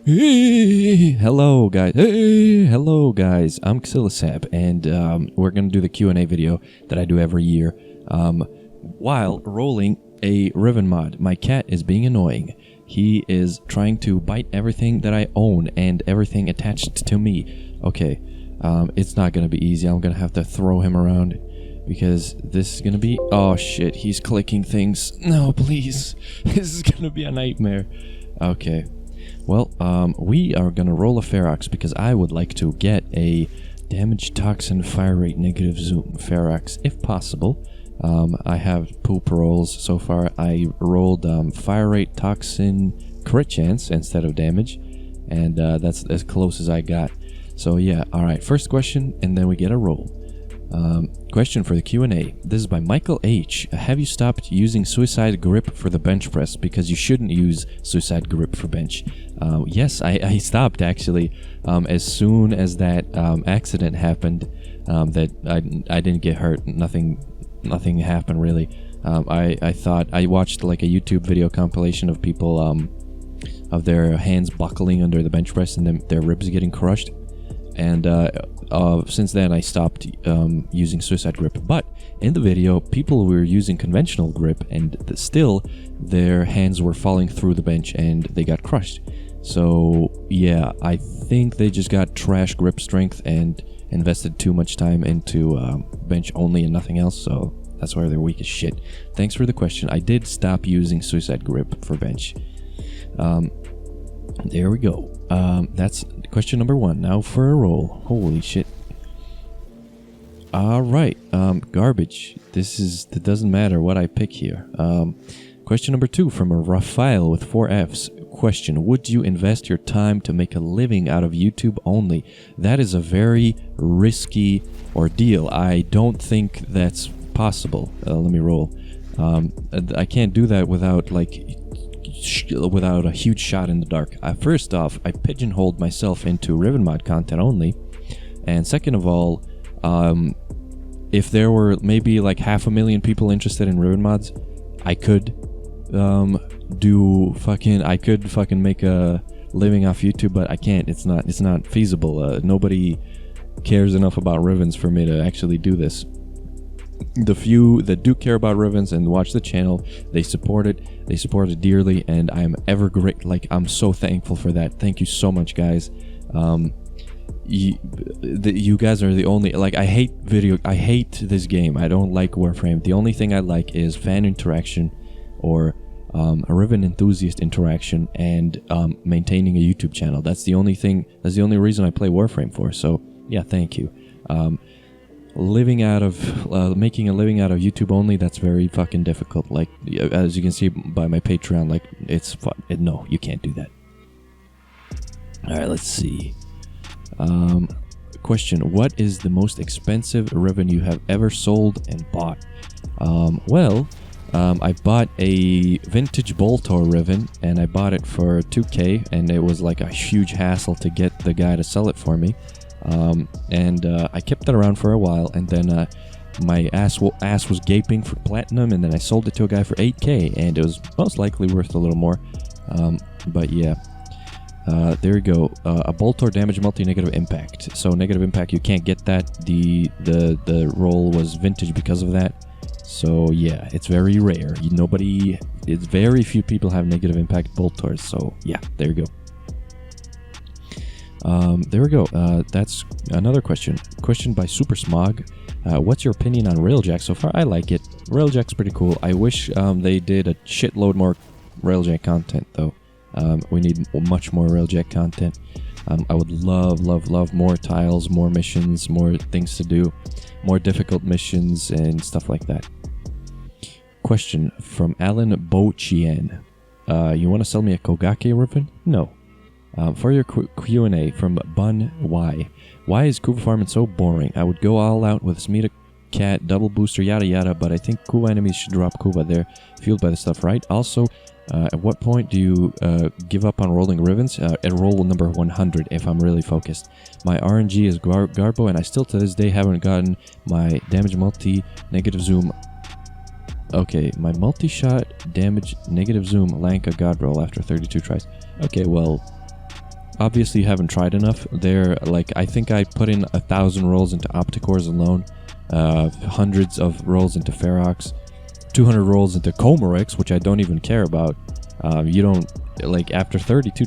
Hey, hello guys. Hey, hello guys. I'm Ksilisab, and we're gonna do the Q&A video that I do every year. While rolling a Riven mod, my cat is being annoying. He is trying to bite everything that I own and everything attached to me. Okay, it's not gonna be easy. I'm gonna have to throw him around because this is gonna be. Oh shit! He's clicking things. No, please. This is gonna be a nightmare. Okay. Well, we are gonna roll a Ferrox because I would like to get a damage, toxin, fire rate, negative zoom Ferrox if possible. I have poop rolls so far. I rolled fire rate, toxin, crit chance instead of damage, and that's as close as I got. So yeah, alright, first question, and then we get a roll. Question for the Q&A. This is by Michael H. Have you stopped using suicide grip for the bench press? Because you shouldn't use suicide grip for bench. Yes, I stopped actually. As soon as that accident happened, that I didn't get hurt. Nothing happened really. I thought I watched like a YouTube video compilation of people of their hands buckling under the bench press and then their ribs getting crushed. And since then I stopped using suicide grip, but in the video people were using conventional grip and still their hands were falling through the bench and they got crushed. So yeah, I think they just got trash grip strength and invested too much time into bench only and nothing else, so that's why they're weak as shit. Thanks for the question. I did stop using suicide grip for bench. There we go. That's question number 1. Now for a roll. Holy shit. Alright, garbage. It doesn't matter what I pick here. Question number 2 from a Raphael with 4 Fs. Question: would you invest your time to make a living out of YouTube only? That is a very risky ordeal. I don't think that's possible. Let me roll. I can't do that without a huge shot in the dark. First off, I pigeonholed myself into Riven mod content only, and second of all, if there were maybe like 500,000 people interested in Riven mods, I could I could fucking make a living off YouTube, but I can't. It's not feasible. Nobody cares enough about Rivens for me to actually do this. The few that do care about Rivens and watch the channel, they support it. They support it dearly, and I'm ever great. Like, I'm so thankful for that. Thank you so much, guys. You guys are the only. Like, I hate this game. I don't like Warframe. The only thing I like is fan interaction, or a Riven enthusiast interaction, and maintaining a YouTube channel. That's the only thing. That's the only reason I play Warframe for. So yeah, thank you. Making a living out of YouTube only, that's very fucking difficult. Like, as you can see by my Patreon, like, it's fun. No, you can't do that. Alright, let's see. Question: what is the most expensive Riven you have ever sold and bought? I bought a vintage Boltor Riven, and I bought it for 2k, and it was like a huge hassle to get the guy to sell it for me. I kept it around for a while, and then my ass was gaping for platinum, and then I sold it to a guy for 8k, and it was most likely worth a little more. But yeah, there you go. A Boltor damage multi-negative impact. So negative impact, you can't get that. The roll was vintage because of that. So yeah, it's very rare. It's very few people have negative impact Boltors. So yeah, there you go. There we go. That's another question. Question by Super Smog. What's your opinion on Railjack so far? I like it. Railjack's pretty cool. I wish they did a shitload more Railjack content, though. We need much more Railjack content. I would love more tiles, more missions, more things to do, more difficult missions, and stuff like that. Question from Alan Bochian. You want to sell me a Kogake Riven? No. For your Q&A from Bun Y. Why is Kuva farming so boring? I would go all out with Smita Cat, double booster, yada yada, but I think Kuva enemies should drop Kuva. They're fueled by the stuff, right? Also, at what point do you give up on rolling Rivens? At roll number 100 if I'm really focused. My RNG is Garbo, and I still to this day haven't gotten my damage multi negative zoom. Okay, my multi-shot damage negative zoom Lanka God roll after 32 tries. Okay, well, obviously you haven't tried enough. They're like, I think I put in 1,000 rolls into Opticores alone, hundreds of rolls into Ferrox, 200 rolls into Comorex, which I don't even care about. You don't, like, after 32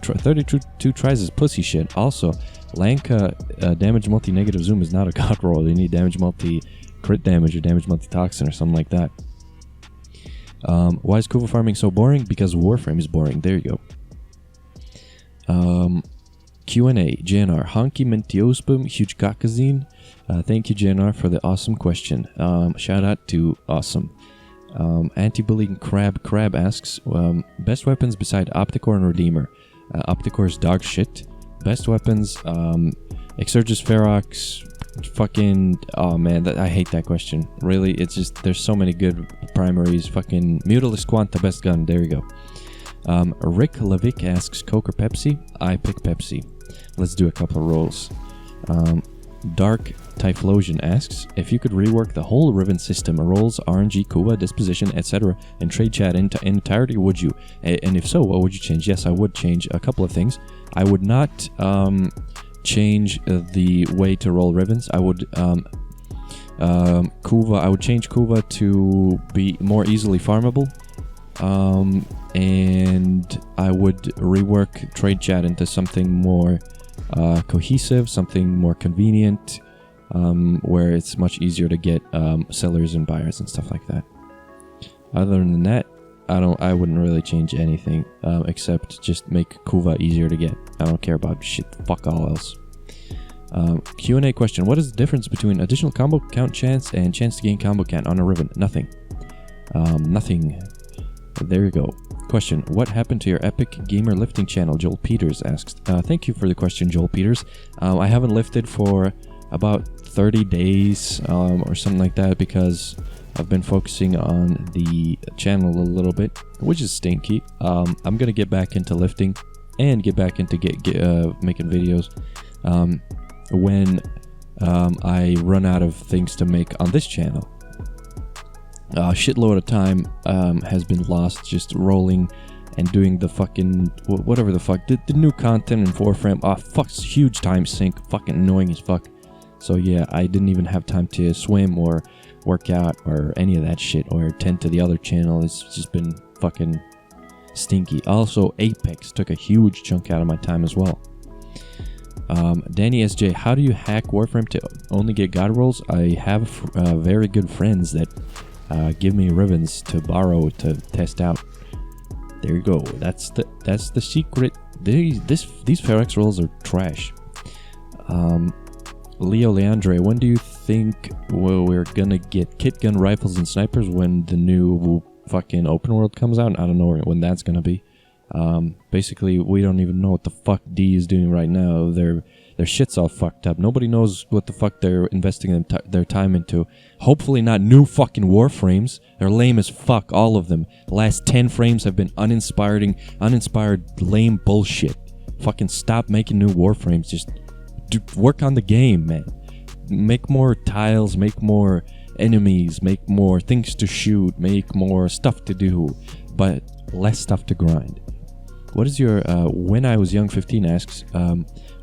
tries is pussy shit. Also, Lanka damage multi-negative zoom is not a god roll. You need damage multi-crit damage or damage multi-toxin or something like that. Why is Kuva farming so boring? Because Warframe is boring. There you go. Q&A. JNR. Honky Mentiospum Huge Kakazine. Thank you, JNR, for the awesome question. Shout out to Awesome. Anti-bullying Crab asks, best weapons beside Opticore and Redeemer. Opticore's dog shit. Best weapons, Exurgis, Ferrox, fucking, oh man, I hate that question. Really, it's just, there's so many good primaries. Fucking Mutalisk Quanta, best gun, there you go. Rick Levick asks, Coke or Pepsi? I pick Pepsi. Let's do a couple of rolls. Dark Typhlosion asks, if you could rework the whole Riven system, rolls, RNG, Kuva, disposition, etc., and trade chat in entirety, would you? And if so, what would you change? Yes, I would change a couple of things. I would not change the way to roll Rivens. I would Kuva. I would change Kuva to be more easily farmable, and I would rework trade chat into something more cohesive, something more convenient, where it's much easier to get sellers and buyers and stuff like that. Other than that, I wouldn't really change anything, except just make Kuva easier to get. I don't care about shit, fuck all else. Q&A question. What is the difference between additional combo count chance and chance to gain combo count on a Riven? Nothing. Nothing. There you go. Question. What happened to your epic gamer lifting channel? Joel Peters asks. Thank you for the question, Joel Peters. I haven't lifted for about 30 days or something like that because I've been focusing on the channel a little bit, which is stinky. I'm gonna get back into lifting and get back into making videos when I run out of things to make on this channel. A shitload of time has been lost just rolling and doing the fucking whatever the fuck, the new content in Warframe. Fuck, huge time sink, fucking annoying as fuck. So yeah, I didn't even have time to swim or work out or any of that shit or tend to the other channel. It's just been fucking stinky. Also, Apex took a huge chunk out of my time as well. Danny SJ, how do you hack Warframe to only get god rolls? I have very good friends that give me Rivens to borrow to test out. There you go. That's the secret. These Ferrox rolls are trash. Leo Leandre, when do you think we're gonna get kit gun rifles and snipers when the new fucking open world comes out? I don't know when that's gonna be. Basically, we don't even know what the fuck D is doing right now. Their shit's all fucked up. Nobody knows what the fuck they're investing their time into. Hopefully not new fucking Warframes. They're lame as fuck, all of them. The last 10 frames have been uninspired, lame bullshit. Fucking stop making new Warframes. Just work on the game, man. Make more tiles, make more enemies, make more things to shoot, make more stuff to do, but less stuff to grind. What is your, When I Was Young 15 asks,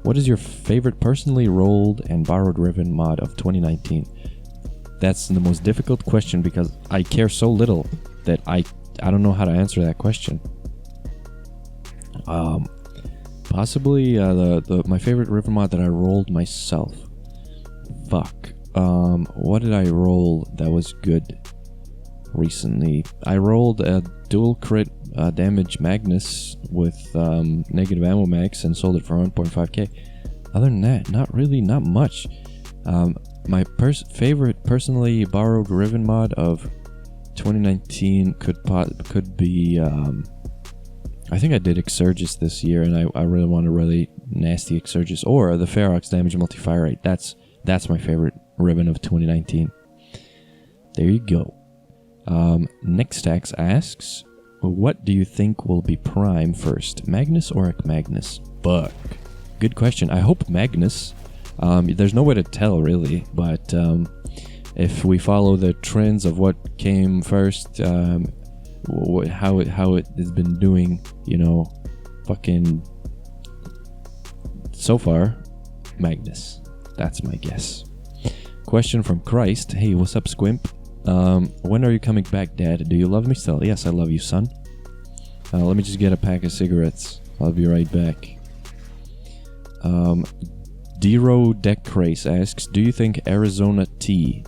what is your favorite personally rolled and borrowed Riven mod of 2019? That's the most difficult question because I care so little that I don't know how to answer that question. Possibly my favorite Riven mod that I rolled myself. Fuck. What did I roll that was good recently? I rolled a dual crit damage Magnus with negative ammo max and sold it for 1.5k. Other than that, not much. My favorite personally borrowed Riven mod of 2019 could be I think I did Exurgis this year, and I really want a really nasty Exurgis, or the Ferrox damage multi-fire rate. That's my favorite Riven of 2019. There you go. Nextax asks, what do you think will be prime first, Magnus or Magnus? Fuck. Good question. I hope Magnus. There's no way to tell really, but if we follow the trends of what came first, how it has been doing, fucking so far, Magnus. That's my guess. Question from Christ. Hey, what's up, Squimp? When are you coming back, Dad? Do you love me still? Yes, I love you, son. Let me just get a pack of cigarettes. I'll be right back. Dero Decrace asks, do you drink Arizona tea?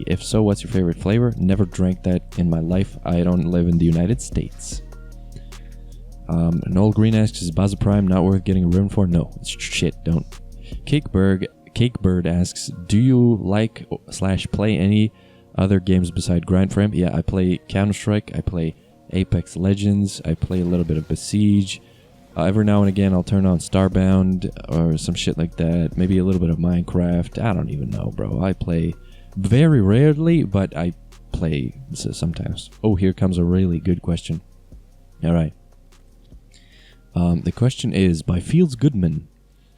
If so, what's your favorite flavor? Never drank that in my life. I don't live in the United States. Noel Green asks, is Baza Prime not worth getting a Riven for? No, it's shit, don't. Cakebird asks, do you like / play any other games beside Grindframe? Yeah, I play Counter-Strike, I play Apex Legends, I play a little bit of Besiege. Every now and again, I'll turn on Starbound or some shit like that. Maybe a little bit of Minecraft. I don't even know, bro. I play very rarely, but I play sometimes. Oh, here comes a really good question. All right. The question is by Feels Goodman.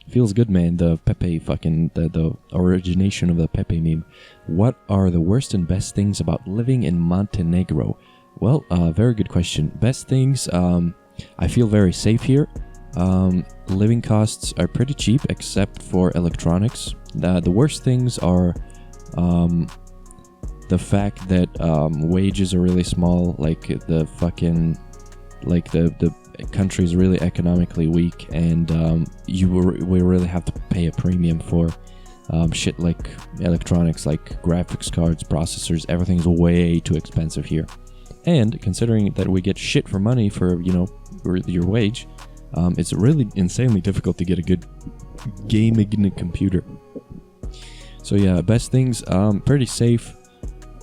Feels Goodman, the Pepe fucking... the origination of the Pepe meme. What are the worst and best things about living in Montenegro? Well, very good question. Best things... I feel very safe here. Living costs are pretty cheap except for electronics. The worst things are the fact that wages are really small, like the country is really economically weak, and we really have to pay a premium for shit like electronics, like graphics cards, processors. Everything's way too expensive here. And considering that we get shit for money for, your wage, it's really insanely difficult to get a good gaming computer. So yeah, best things, pretty safe,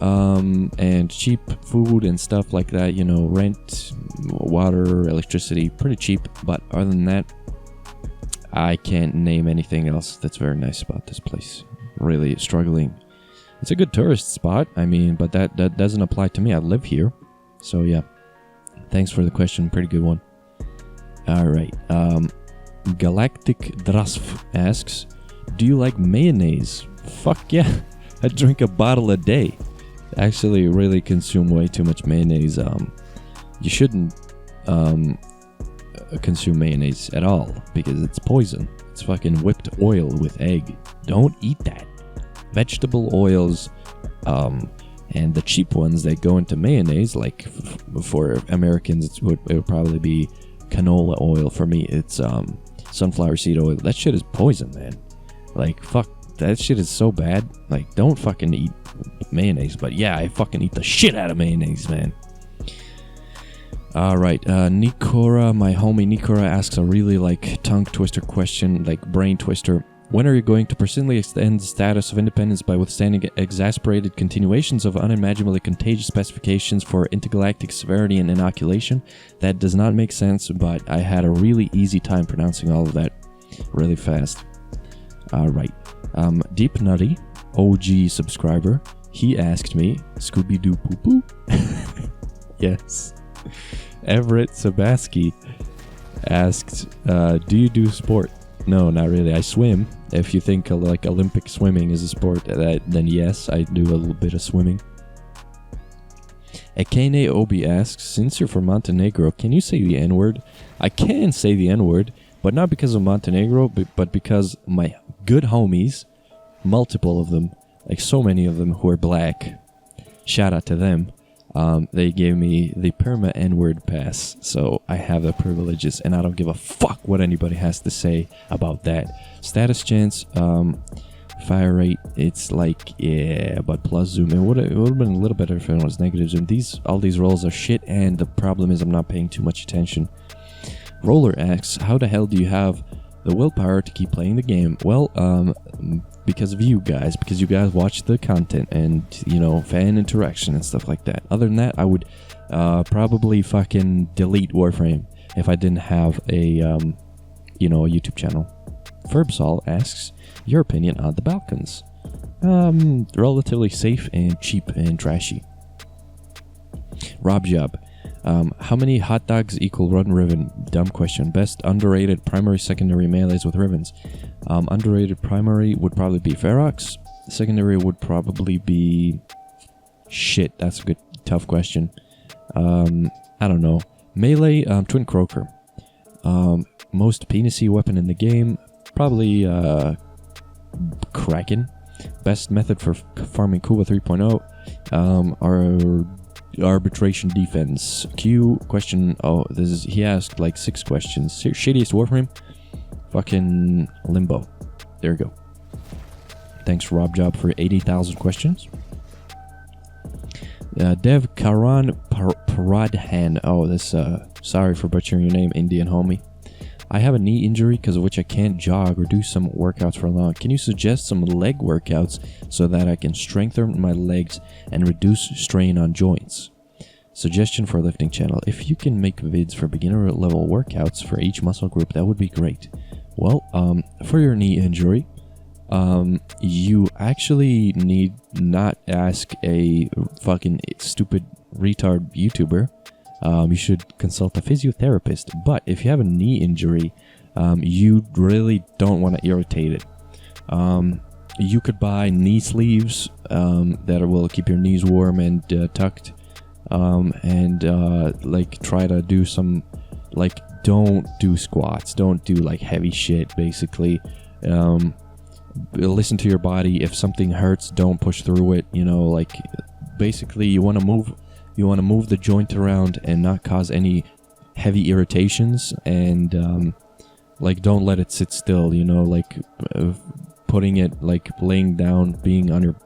and cheap food and stuff like that, rent, water, electricity, pretty cheap. But other than that, I can't name anything else that's very nice about this place. Really struggling. It's a good tourist spot, but that doesn't apply to me. I live here. So yeah, thanks for the question. Pretty good one. All right. Galactic Drasf asks, do you like mayonnaise? Fuck yeah. I drink a bottle a day. I actually really consume way too much mayonnaise. You shouldn't consume mayonnaise at all because it's poison. It's fucking whipped oil with egg. Don't eat that. Vegetable oils, and the cheap ones that go into mayonnaise, like for Americans, it would probably be canola oil. For me, it's sunflower seed oil. That shit is poison, man. Like, fuck, that shit is so bad. Like, don't fucking eat mayonnaise. But yeah, I fucking eat the shit out of mayonnaise, man. Alright, Nikora, my homie Nikora asks a really, tongue twister question, brain twister. When are you going to personally extend the status of independence by withstanding exasperated continuations of unimaginably contagious specifications for intergalactic severity and inoculation? That does not make sense, but I had a really easy time pronouncing all of that really fast. Alright. Deep Nutty, OG subscriber, he asked me, Scooby-Doo poo-poo? Yes. Everett Sabaski asked, do you do sport? No, not really. I swim. If you think Olympic swimming is a sport, then yes, I do a little bit of swimming. Ekene Obi asks, since you're from Montenegro, can you say the N-word? I can say the N-word, but not because of Montenegro, but because my good homies, multiple of them, so many of them who are black, shout out to them, they gave me the perma N-word pass, so I have the privileges, and I don't give a fuck what anybody has to say about that. Status chance, fire rate, it's but plus zoom. It would have been a little better if it was negative zoom. All these rolls are shit, and the problem is I'm not paying too much attention. Roller asks, how the hell do you have the willpower to keep playing the game? Well, because of you guys, because you guys watch the content and, fan interaction and stuff like that. Other than that, I would probably fucking delete Warframe if I didn't have a YouTube channel. Ferbsol asks, your opinion on the Balkans? Relatively safe and cheap and trashy. Rob Job, how many hot dogs equal one Riven? Dumb question. Best underrated primary secondary melees with Rivens. Underrated primary would probably be Ferrox. Secondary would probably be... Shit, that's a good, tough question. I don't know. Melee, Twin Croaker. Most penisy weapon in the game, probably Kraken. Best method for farming Kuba 3.0. Our arbitration defense. Q question. Oh, this is, he asked like 6 questions. Shittiest Warframe. Fucking Limbo. There we go. Thanks Rob Job for 80,000 questions. Dev Karan Paradhan. Oh, this sorry for butchering your name, Indian homie. I have a knee injury because of which I can't jog or do some workouts for long. Can you suggest some leg workouts so that I can strengthen my legs and reduce strain on joints? Suggestion for a lifting channel. If you can make vids for beginner level workouts for each muscle group, that would be great. Well, for your knee injury, you actually need not ask a fucking stupid retard YouTuber. You should consult a physiotherapist. But if you have a knee injury, you really don't want to irritate it. You could buy knee sleeves that will keep your knees warm and tucked, and like try to do some, like, don't do squats, don't do like heavy shit. Basically, listen to your body. If something hurts, don't push through it. You know, like basically you want to move. You want to move the joint around and not cause any heavy irritations, and like don't let it sit still, you know, like putting it, like laying down, being on your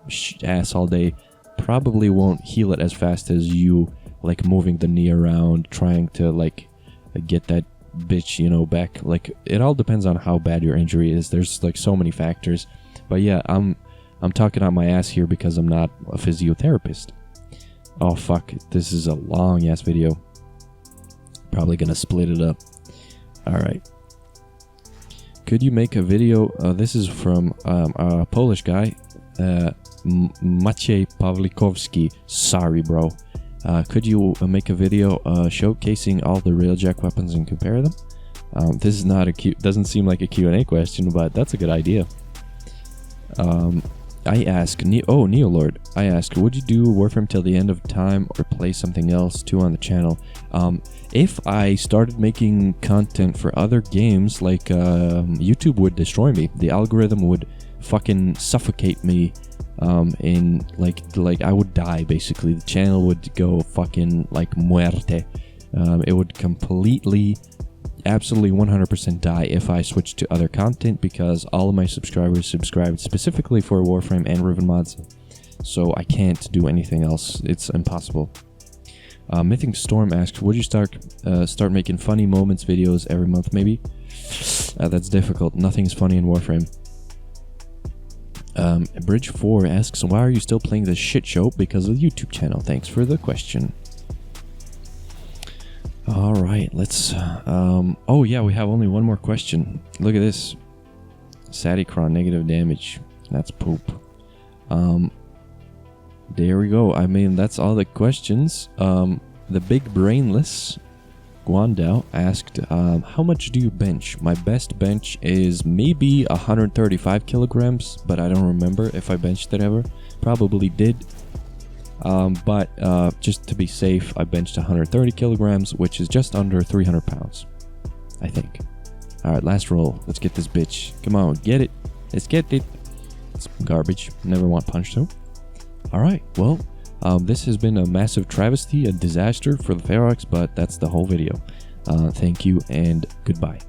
ass all day probably won't heal it as fast as you like moving the knee around, trying to like get that bitch, you know, back. Like it all depends on how bad your injury is. There's like so many factors. But yeah, I'm talking out my ass here because I'm not a physiotherapist. Oh fuck, this is a long ass video. Probably gonna split it up. Alright. Could you make a video? This is from a Polish guy, Maciej Pawlikowski. Sorry, bro. Could you make a video showcasing all the Railjack weapons and compare them? This is not a doesn't seem like a Q&A question, but that's a good idea. I ask, Neolord, I ask, would you do Warframe till the end of time or play something else too on the channel? If I started making content for other games, like YouTube would destroy me. The algorithm would fucking suffocate me, in like I would die basically. The channel would go fucking like muerte. It would completely, absolutely 100% die if I switched to other content, because all of my subscribers subscribed specifically for Warframe and Riven mods, so I can't do anything else. It's impossible. Mythic Storm asks, would you start making funny moments videos every month maybe? That's difficult. Nothing's funny in Warframe. Bridge 4 asks, why are you still playing this shit show? Because of the YouTube channel. Thanks for the question. Alright, let's... oh yeah, we have only one more question. Look at this. Saticron, negative damage. That's poop. There we go. I mean, that's all the questions. The big brainless Guandao asked, how much do you bench? My best bench is maybe 135 kilograms, but I don't remember if I benched it ever. Probably did. But just to be safe, I benched 130 kilograms, which is just under 300 pounds, I think. Alright, last roll. Let's get this bitch. Come on, get it. Let's get it. It's garbage. Never want punch to. Alright, well, this has been a massive travesty, a disaster for the Ferrox, but that's the whole video. Thank you and goodbye.